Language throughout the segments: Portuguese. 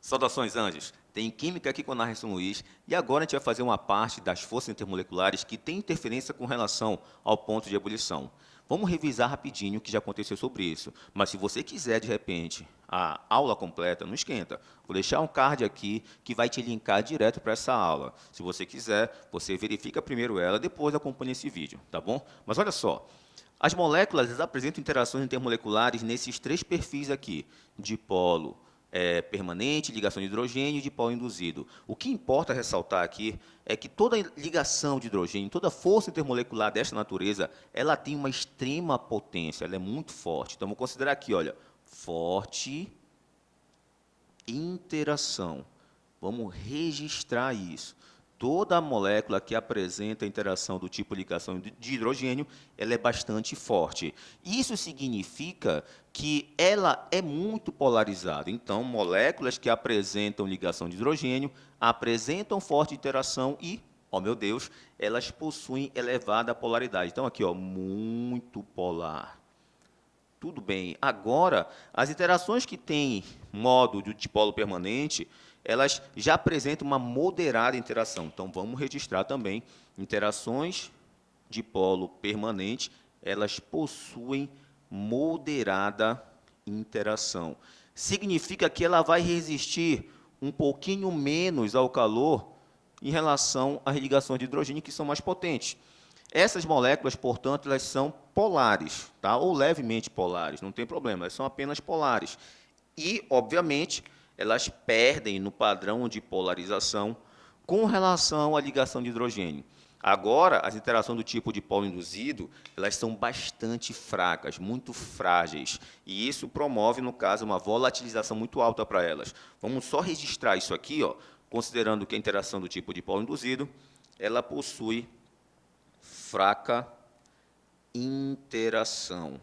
Saudações, anjos! Tem Química aqui com o Narson Luiz e agora a gente vai fazer uma parte das forças intermoleculares que tem interferência com relação ao ponto de ebulição. Vamos revisar rapidinho o que já aconteceu sobre isso, mas se você quiser, de repente, a aula completa, não esquenta. Vou deixar um card aqui que vai te linkar direto para essa aula. Se você quiser, você verifica primeiro ela, depois acompanha esse vídeo, tá bom? Mas olha só, as moléculas apresentam interações intermoleculares nesses três perfis aqui, dipolo, permanente, ligação de hidrogênio e dipolo induzido. O que importa ressaltar aqui é que toda ligação de hidrogênio, toda força intermolecular desta natureza, ela tem uma extrema potência, ela é muito forte. Então, vamos considerar aqui, olha, forte interação. Vamos registrar isso. Toda molécula que apresenta interação do tipo ligação de hidrogênio, ela é bastante forte. Isso significa que ela é muito polarizada. Então, moléculas que apresentam ligação de hidrogênio apresentam forte interação e, oh meu Deus, elas possuem elevada polaridade. Então, aqui, ó, muito polar. Tudo bem. Agora, as interações que têm modo de dipolo permanente, elas já apresentam uma moderada interação. Então, vamos registrar também interações de polo permanente, elas possuem moderada interação. Significa que ela vai resistir um pouquinho menos ao calor em relação às ligações de hidrogênio, que são mais potentes. Essas moléculas, portanto, elas são polares, tá? Ou levemente polares, não tem problema, elas são apenas polares. E, obviamente, elas perdem no padrão de polarização com relação à ligação de hidrogênio. Agora, as interações do tipo dipolo induzido, elas são bastante fracas, muito frágeis, e isso promove, no caso, uma volatilização muito alta para elas. Vamos só registrar isso aqui, ó, considerando que a interação do tipo dipolo induzido, ela possui fraca interação.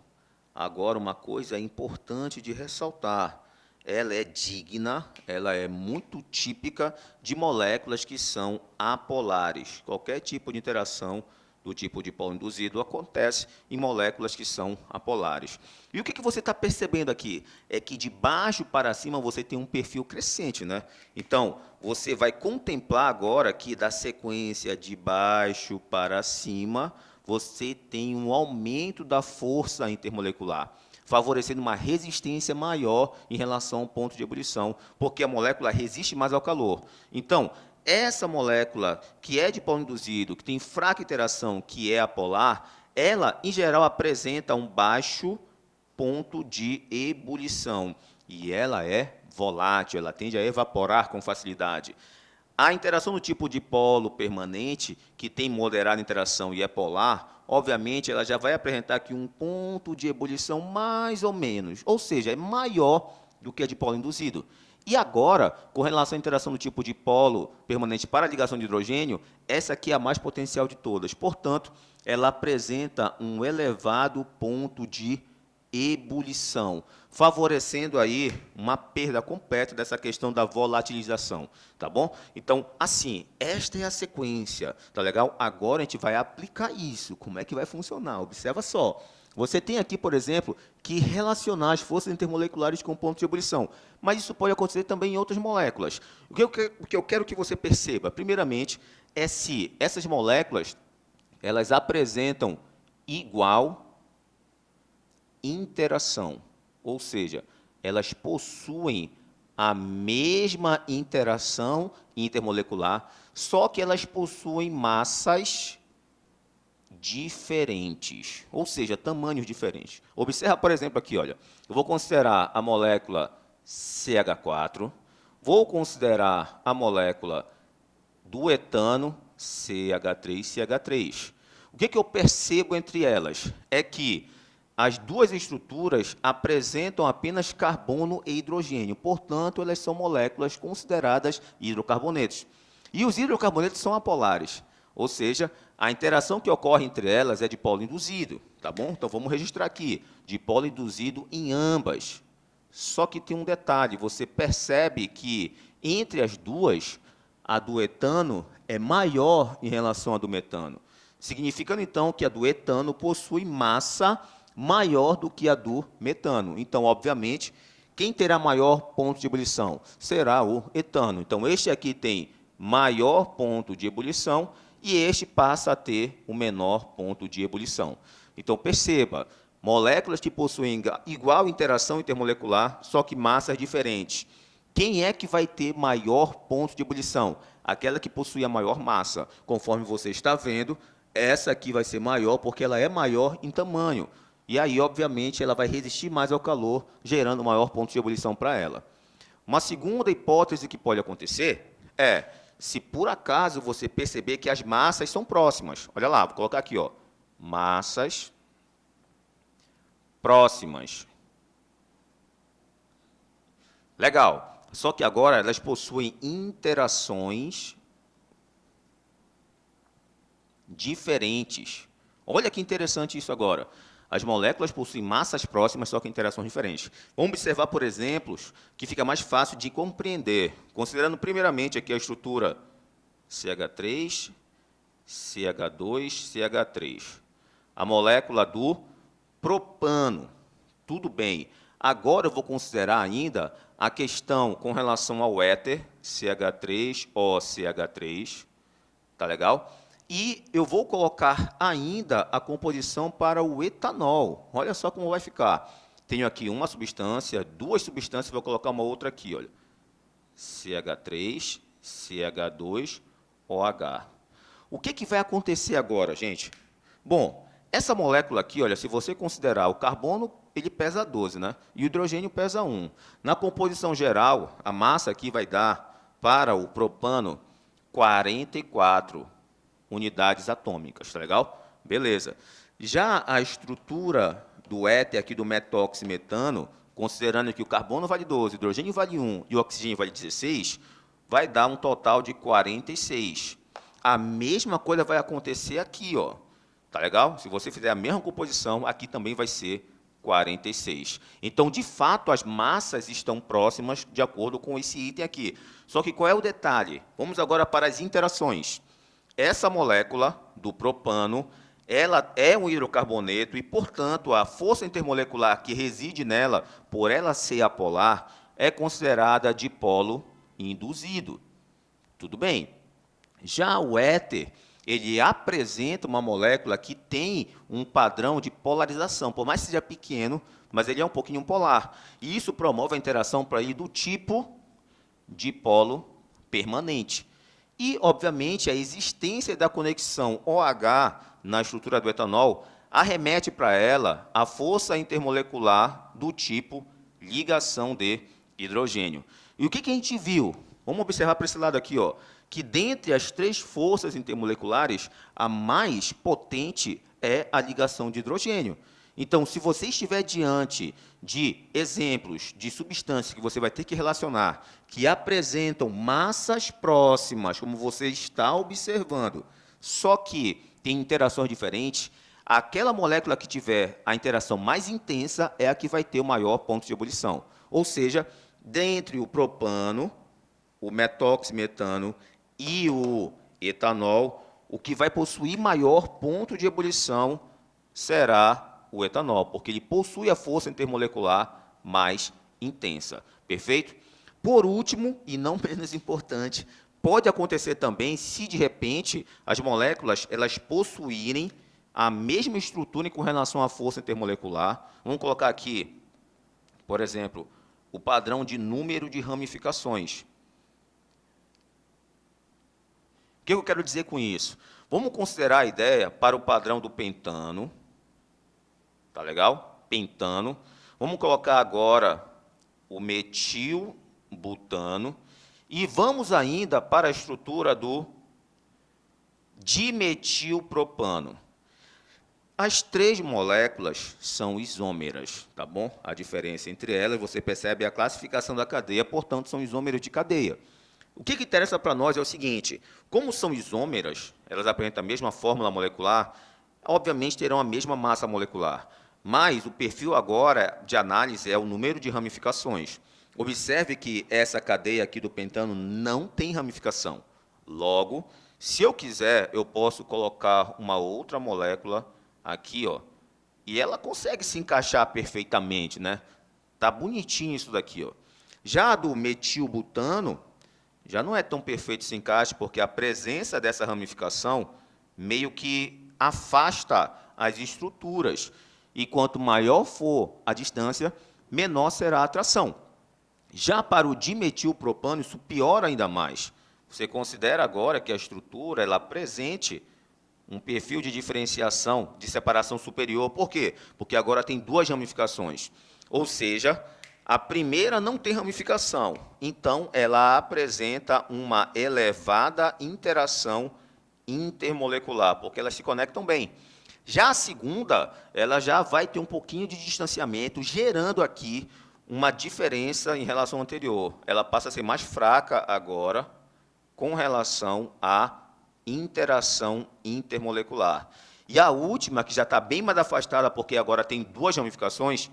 Agora, uma coisa importante de ressaltar, ela é digna, ela é muito típica de moléculas que são apolares. Qualquer tipo de interação do tipo dipolo induzido acontece em moléculas que são apolares. E o que você está percebendo aqui? É que de baixo para cima você tem um perfil crescente, né? Então, você vai contemplar agora que da sequência de baixo para cima, você tem um aumento da força intermolecular, favorecendo uma resistência maior em relação ao ponto de ebulição, porque a molécula resiste mais ao calor. Então, essa molécula que é dipolo induzido, que tem fraca interação, que é apolar, ela, em geral, apresenta um baixo ponto de ebulição, e ela é volátil, ela tende a evaporar com facilidade. A interação do tipo dipolo permanente, que tem moderada interação e é polar, obviamente, ela já vai apresentar aqui um ponto de ebulição mais ou menos, ou seja, é maior do que a dipolo induzido. E agora, com relação à interação do tipo dipolo permanente para a ligação de hidrogênio, essa aqui é a mais potencial de todas. Portanto, ela apresenta um elevado ponto de ebulição, favorecendo aí uma perda completa dessa questão da volatilização, tá bom? Então, assim, esta é a sequência, tá legal? Agora a gente vai aplicar isso. Como é que vai funcionar? Observa só. Você tem aqui, por exemplo, que relacionar as forças intermoleculares com o ponto de ebulição, mas isso pode acontecer também em outras moléculas. O que eu quero que você perceba, primeiramente, é se essas moléculas elas apresentam igual interação, ou seja, elas possuem a mesma interação intermolecular, só que elas possuem massas diferentes, ou seja, tamanhos diferentes. Observa, por exemplo, aqui, olha, eu vou considerar a molécula CH4, vou considerar a molécula do etano CH3, CH3. O que eu percebo entre elas? É que as duas estruturas apresentam apenas carbono e hidrogênio, portanto, elas são moléculas consideradas hidrocarbonetos. E os hidrocarbonetos são apolares, ou seja, a interação que ocorre entre elas é dipolo induzido, tá bom? Então, vamos registrar aqui, dipolo induzido em ambas. Só que tem um detalhe, você percebe que entre as duas, a do etano é maior em relação à do metano, significando, então, que a do etano possui massa maior do que a do metano. Então, obviamente, Quem terá maior ponto de ebulição? Será o etano. Então, este aqui tem maior ponto de ebulição e este passa a ter o menor ponto de ebulição. Então, perceba, moléculas que possuem igual interação intermolecular, só que massas diferentes. Quem é que vai ter maior ponto de ebulição? Aquela que possui a maior massa. Conforme você está vendo, essa aqui vai ser maior porque ela é maior em tamanho. E aí, obviamente, ela vai resistir mais ao calor, gerando maior ponto de ebulição para ela. Uma segunda hipótese que pode acontecer é, se por acaso você perceber que as massas são próximas. Olha lá, vou colocar aqui, ó, massas próximas. Legal. Só que agora elas possuem interações diferentes. Olha que interessante isso agora. As moléculas possuem massas próximas, só que interações diferentes. Vamos observar por exemplos que fica mais fácil de compreender. Considerando primeiramente aqui a estrutura CH3, CH2, CH3. A molécula do propano. Tudo bem. Agora eu vou considerar ainda a questão com relação ao éter, CH3OCH3. Tá legal? E eu vou colocar ainda a composição para o etanol. Olha só como vai ficar. Tenho aqui uma substância, duas substâncias, vou colocar uma outra aqui, olha. CH3, CH2OH. O que vai acontecer agora, gente? Bom, essa molécula aqui, olha, se você considerar o carbono, ele pesa 12, né? E o hidrogênio pesa 1. Na composição geral, a massa aqui vai dar para o propano 44 unidades atômicas, tá legal? Beleza. Já a estrutura do éter aqui do metoximetano, considerando que o carbono vale 12, o hidrogênio vale 1 e o oxigênio vale 16, vai dar um total de 46. A mesma coisa vai acontecer aqui, ó. Tá legal? Se você fizer a mesma composição, aqui também vai ser 46. Então, de fato, as massas estão próximas de acordo com esse item aqui. Só que qual é o detalhe? Vamos agora para as interações. Essa molécula do propano, ela é um hidrocarboneto e, portanto, a força intermolecular que reside nela, por ela ser apolar, é considerada dipolo induzido. Tudo bem. Já o éter, ele apresenta uma molécula que tem um padrão de polarização, por mais que seja pequeno, mas ele é um pouquinho polar. E isso promove a interação para ir do tipo dipolo permanente. E, obviamente, a existência da conexão OH na estrutura do etanol arremete para ela a força intermolecular do tipo ligação de hidrogênio. E o que a gente viu? Vamos observar para esse lado aqui, ó, que dentre as três forças intermoleculares, a mais potente é a ligação de hidrogênio. Então, se você estiver diante de exemplos de substâncias que você vai ter que relacionar, que apresentam massas próximas, como você está observando, só que tem interações diferentes, aquela molécula que tiver a interação mais intensa é a que vai ter o maior ponto de ebulição. Ou seja, dentre o propano, o metoximetano e o etanol, o que vai possuir maior ponto de ebulição será o etanol, porque ele possui a força intermolecular mais intensa. Perfeito? Por último, e não menos importante, pode acontecer também se, de repente, as moléculas elas possuírem a mesma estrutura com relação à força intermolecular. Vamos colocar aqui, por exemplo, o padrão de número de ramificações. O que eu quero dizer com isso? Vamos considerar a ideia para o padrão do pentano. Tá legal? Pentano. Vamos colocar agora o metilbutano. E vamos ainda para a estrutura do dimetilpropano. As três moléculas são isômeras, tá bom? A diferença entre elas, você percebe a classificação da cadeia, portanto, são isômeros de cadeia. O que interessa para nós é o seguinte, como são isômeras, elas apresentam a mesma fórmula molecular, obviamente terão a mesma massa molecular, mas o perfil agora de análise é o número de ramificações. Observe que essa cadeia aqui do pentano não tem ramificação. Logo, se eu quiser, eu posso colocar uma outra molécula aqui, ó, e ela consegue se encaixar perfeitamente, né? está bonitinho isso daqui, ó. Já a do metilbutano, já não é tão perfeito esse encaixe, porque a presença dessa ramificação meio que afasta as estruturas. E quanto maior for a distância, menor será a atração. Já para o dimetilpropano, isso piora ainda mais. Você considera agora que a estrutura ela apresente um perfil de diferenciação, de separação superior. Por quê? Porque agora tem duas ramificações. Ou seja, a primeira não tem ramificação, então ela apresenta uma elevada interação intermolecular, porque elas se conectam bem. Já a segunda, ela já vai ter um pouquinho de distanciamento, gerando aqui uma diferença em relação ao anterior. Ela passa a ser mais fraca agora com relação à interação intermolecular. E a última, que já está bem mais afastada, porque agora tem duas ramificações,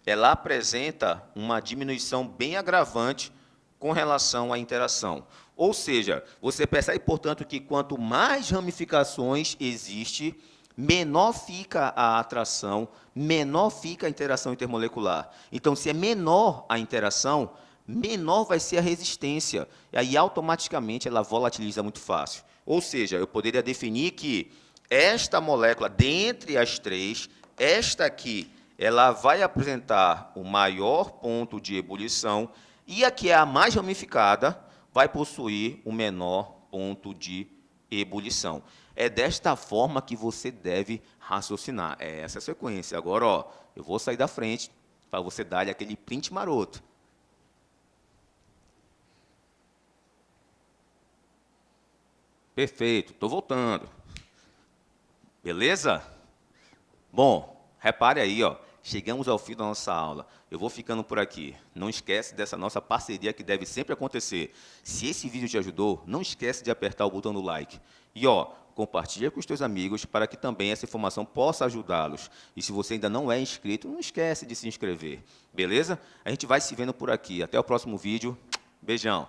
ela apresenta uma diminuição bem agravante com relação à interação. Ou seja, você percebe, portanto, que quanto mais ramificações existe, menor fica a atração, menor fica a interação intermolecular. Então, se é menor a interação, menor vai ser a resistência. E aí, automaticamente, ela volatiliza muito fácil. Ou seja, eu poderia definir que esta molécula, dentre as três, esta aqui, ela vai apresentar o maior ponto de ebulição, e a que é a mais ramificada vai possuir o menor ponto de ebulição. É desta forma que você deve raciocinar. É essa a sequência. Agora, ó, eu vou sair da frente para você dar aquele print maroto. Perfeito, estou voltando. Beleza? Bom, repare aí, ó, chegamos ao fim da nossa aula. Eu vou ficando por aqui. Não esquece dessa nossa parceria que deve sempre acontecer. Se esse vídeo te ajudou, não esquece de apertar o botão do like. E, ó, compartilha com os teus amigos para que também essa informação possa ajudá-los. E se você ainda não é inscrito, não esquece de se inscrever. Beleza? A gente vai se vendo por aqui. Até o próximo vídeo. Beijão.